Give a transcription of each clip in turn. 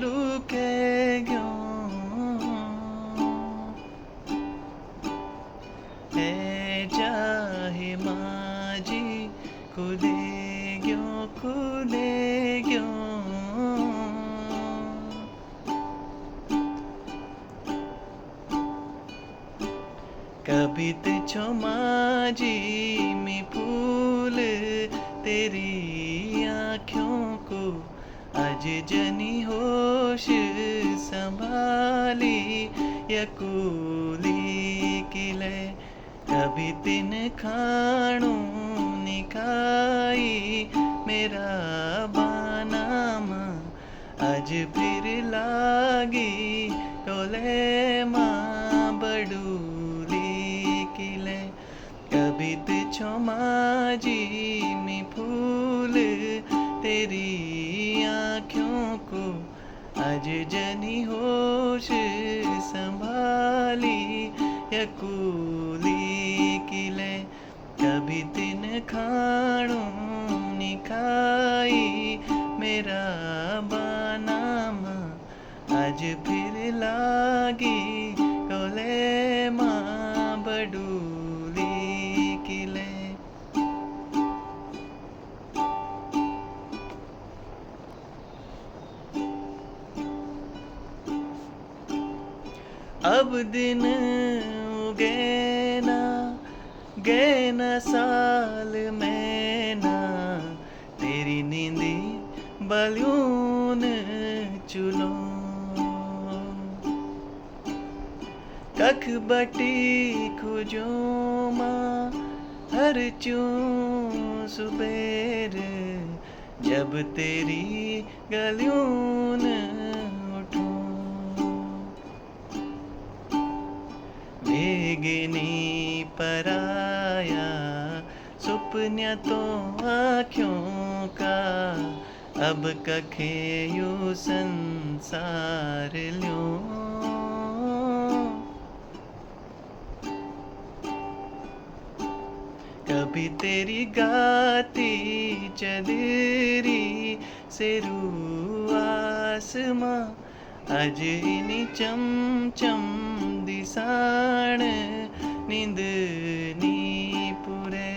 लुके गयो ए चाहे माजी खुले गयो कभी तुझो माजी में फूल तेरी आँखों को आज जनी होश संभाली यकूली किले कभी तिन खाणू निखाई मेरा बानामा आज फिर लागी टोले माँ बड़ूली किले कभी तुझो माजी में फूल तेरी आँखों को आज जनी होश संभाली यकूली किले कभी तिन खाणू निखाई मेरा बानामा आज फिर लागी टोले माँ बड़ूली किले अब दिन गए ना साल में ना तेरी नींदी बलून चुलो कख बटी खुजो माँ हर चूं सुबेर जब तेरी गलियून उठो भेगनी पराया सुपन्या तो आँखों का अब कखे यू संसार ल्यो कभी तेरी गाती चदरी से रू आसमां आज इनी चम चम दिसाण नींद नी पूरे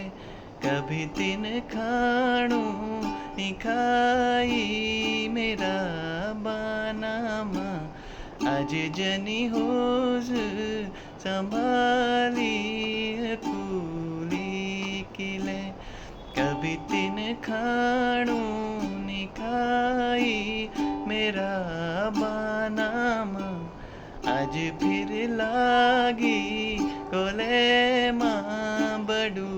कभी तिन खाणू निखाई मेरा बानामा आज जनी होश संभाली कूली किले कभी तिन खाणू निखाई मेरा बानामा आज फिर लागी कोले माँ बड़ू